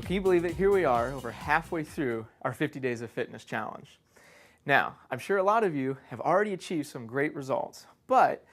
Can you believe it? Here we are, over halfway through our 50 Days of Fitness Challenge. Now, I'm sure a lot of you have already achieved some great results, but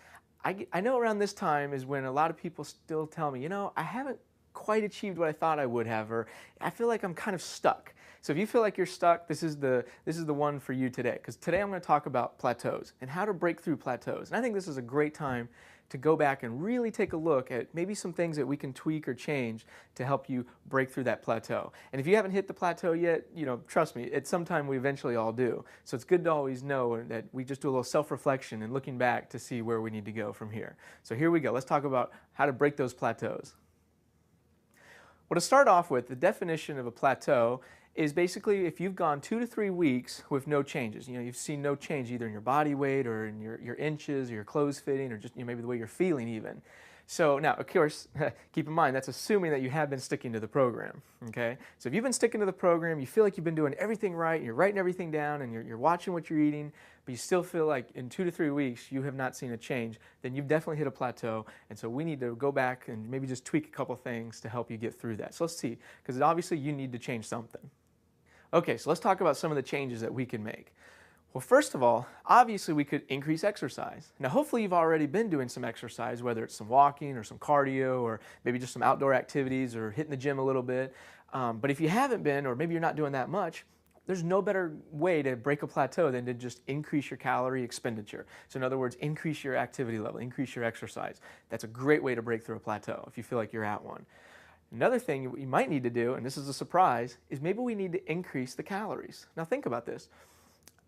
I know around this time is when a lot of people still tell me, I haven't quite achieved what I thought I would have, or I feel like I'm kind of stuck. So if you feel like you're stuck, this is the one for you today, because today I'm going to talk about plateaus and how to break through plateaus. And I think this is a great time to go back and really take a look at maybe some things that we can tweak or change to help you break through that plateau. And if you haven't hit the plateau yet, trust me, at some time we eventually all do. So it's good to always know that we just do a little self-reflection and looking back to see where we need to go from here. So here we go. Let's talk about how to break those plateaus. Well, to start off with, the definition of a plateau is basically if you've gone 2 to 3 weeks with no changes. You've seen no change either in your body weight or in your inches or your clothes fitting or just maybe the way you're feeling even. So now, of course, keep in mind that's assuming that you have been sticking to the program, okay? So if you've been sticking to the program, you feel like you've been doing everything right, you're writing everything down, and you're watching what you're eating, but you still feel like in 2 to 3 weeks you have not seen a change, then you've definitely hit a plateau, and so we need to go back and maybe just tweak a couple things to help you get through that. So let's see, because obviously you need to change something. Okay, so let's talk about some of the changes that we can make. Well, first of all, obviously we could increase exercise. Now, hopefully you've already been doing some exercise, whether it's some walking or some cardio or maybe just some outdoor activities or hitting the gym a little bit. But if you haven't been, or maybe you're not doing that much, there's no better way to break a plateau than to just increase your calorie expenditure. So in other words, increase your activity level, increase your exercise. That's a great way to break through a plateau if you feel like you're at one. Another thing you might need to do, and this is a surprise, is maybe we need to increase the calories. Now think about this.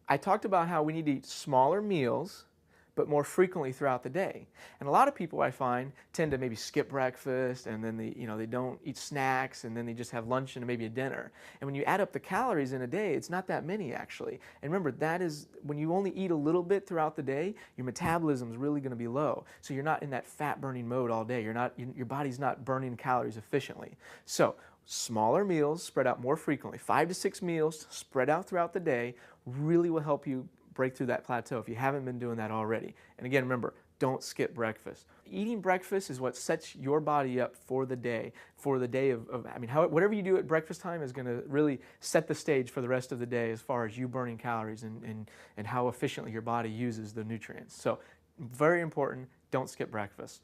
I talked about how we need to eat smaller meals, but more frequently throughout the day. And a lot of people I find tend to maybe skip breakfast and then they don't eat snacks and then they just have lunch and maybe a dinner. And when you add up the calories in a day, it's not that many actually. And remember, that is when you only eat a little bit throughout the day, your metabolism is really going to be low. So you're not in that fat burning mode all day. Your body's not burning calories efficiently. So smaller meals spread out more frequently, 5 to 6 meals spread out throughout the day really will help you break through that plateau if you haven't been doing that already. And again, remember, don't skip breakfast. Eating breakfast is what sets your body up for the day whatever you do at breakfast time is going to really set the stage for the rest of the day as far as you burning calories and how efficiently your body uses the nutrients. So very important, don't skip breakfast.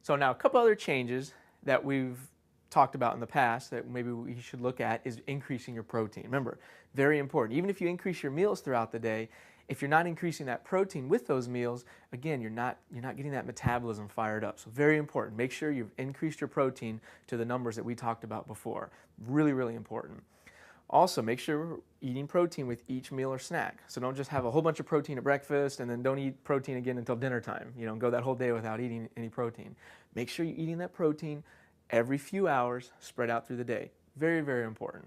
So now a couple other changes that we've talked about in the past that maybe we should look at is increasing your protein. Remember, very important. Even if you increase your meals throughout the day, if you're not increasing that protein with those meals, again, you're not getting that metabolism fired up. So very important. Make sure you've increased your protein to the numbers that we talked about before. Really, really important. Also, make sure we're eating protein with each meal or snack. So don't just have a whole bunch of protein at breakfast and then don't eat protein again until dinner time. Go that whole day without eating any protein. Make sure you're eating that protein every few hours spread out through the day. Very, very important.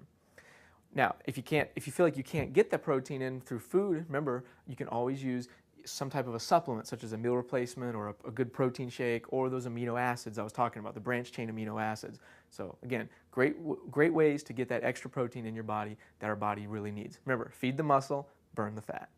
Now, if you feel like you can't get that protein in through food, remember, you can always use some type of a supplement such as a meal replacement or a good protein shake or those amino acids I was talking about, the branched chain amino acids. So again, great ways to get that extra protein in your body that our body really needs. Remember, feed the muscle, burn the fat.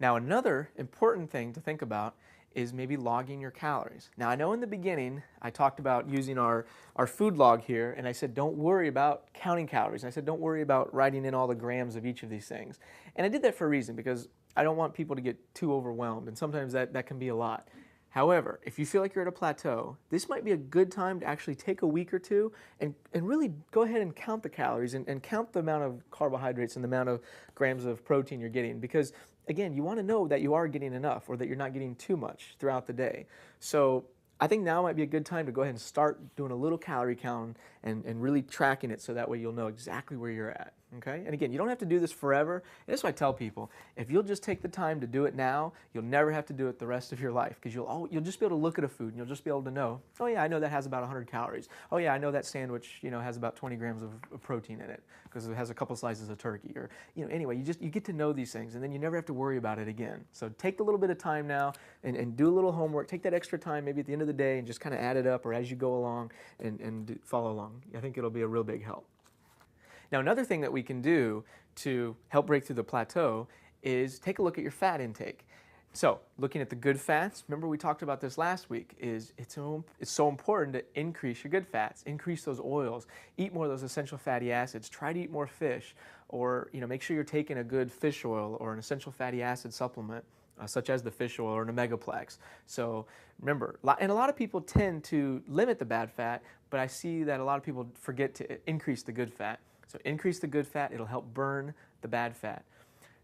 Now, another important thing to think about is maybe logging your calories. Now, I know in the beginning I talked about using our food log here, and I said don't worry about counting calories. And I said don't worry about writing in all the grams of each of these things. And I did that for a reason, because I don't want people to get too overwhelmed, and sometimes that can be a lot. However, if you feel like you're at a plateau, this might be a good time to actually take a week or two and really go ahead and count the calories and count the amount of carbohydrates and the amount of grams of protein you're getting, because again, you want to know that you are getting enough or that you're not getting too much throughout the day. So I think now might be a good time to go ahead and start doing a little calorie count and really tracking it so that way you'll know exactly where you're at. Okay? And again, you don't have to do this forever. And that's what I tell people. If you'll just take the time to do it now, you'll never have to do it the rest of your life, because you'll just be able to look at a food and you'll just be able to know, oh yeah, I know that has about 100 calories. Oh yeah, I know that sandwich, has about 20 grams of protein in it because it has a couple slices of turkey. Or, anyway, you get to know these things and then you never have to worry about it again. So take a little bit of time now and do a little homework. Take that extra time maybe at the end of the day and just kind of add it up or as you go along and follow along. I think it'll be a real big help. Now, another thing that we can do to help break through the plateau is take a look at your fat intake. So looking at the good fats, remember we talked about this last week, is it's so important to increase your good fats, increase those oils, eat more of those essential fatty acids, try to eat more fish, or make sure you're taking a good fish oil or an essential fatty acid supplement, such as the fish oil or an omegaplex. So remember, and a lot of people tend to limit the bad fat, but I see that a lot of people forget to increase the good fat. So increase the good fat, it'll help burn the bad fat.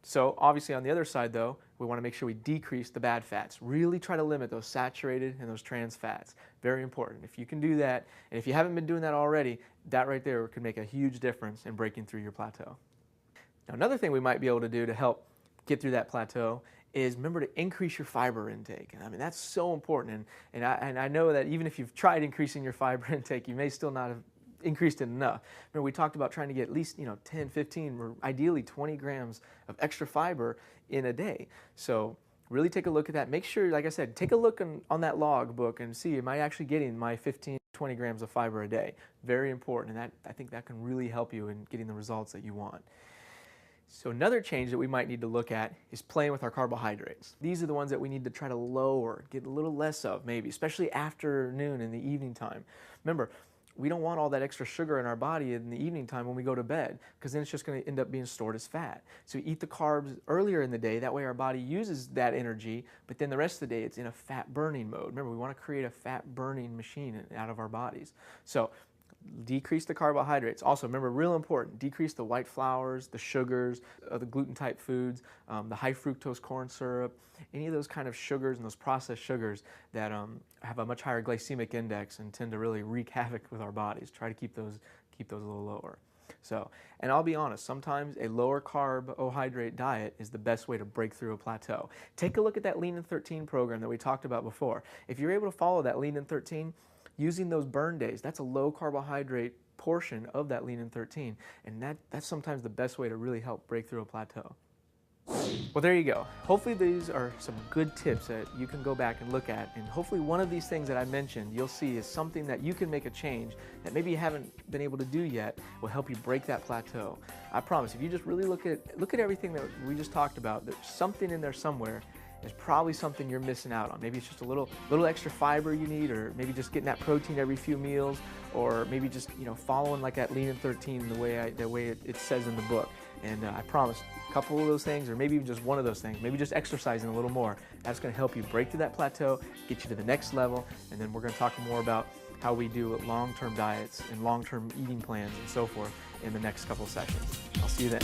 So obviously on the other side though, we want to make sure we decrease the bad fats. Really try to limit those saturated and those trans fats. Very important. If you can do that, and if you haven't been doing that already, that right there could make a huge difference in breaking through your plateau. Now another thing we might be able to do to help get through that plateau is remember to increase your fiber intake. I mean, that's so important. And I know that even if you've tried increasing your fiber intake, you may still not have increased it enough. Remember, we talked about trying to get at least 10, 15, or ideally 20 grams of extra fiber in a day. So really take a look at that. Make sure, like I said, take a look on that log book and see, am I actually getting my 15, 20 grams of fiber a day? Very important, and I think that can really help you in getting the results that you want. So another change that we might need to look at is playing with our carbohydrates. These are the ones that we need to try to lower, get a little less of maybe, especially afternoon in the evening time. Remember, we don't want all that extra sugar in our body in the evening time when we go to bed, because then it's just going to end up being stored as fat. So eat the carbs earlier in the day, that way our body uses that energy, but then the rest of the day it's in a fat burning mode. Remember, we want to create a fat burning machine out of our bodies. So decrease the carbohydrates. Also, remember, real important, decrease the white flours, the sugars, the gluten-type foods, the high fructose corn syrup, any of those kind of sugars and those processed sugars that have a much higher glycemic index and tend to really wreak havoc with our bodies. Try to keep those a little lower. So, and I'll be honest, sometimes a lower carbohydrate diet is the best way to break through a plateau. Take a look at that Lean in 13 program that we talked about before. If you're able to follow that Lean in 13, using those burn days, that's a low carbohydrate portion of that Lean in 13, and that's sometimes the best way to really help break through a plateau. Well, there you go. Hopefully these are some good tips that you can go back and look at, and hopefully one of these things that I mentioned you'll see is something that you can make a change that maybe you haven't been able to do yet will help you break that plateau. I promise, if you just really look at everything that we just talked about, there's something in there somewhere. There's probably something you're missing out on. Maybe it's just a little extra fiber you need, or maybe just getting that protein every few meals, or maybe just following like that Lean in 13 the way it says in the book. And I promise, a couple of those things, or maybe even just one of those things, maybe just exercising a little more, that's going to help you break through that plateau, get you to the next level, and then we're going to talk more about how we do long-term diets and long-term eating plans and so forth in the next couple sessions. I'll see you then.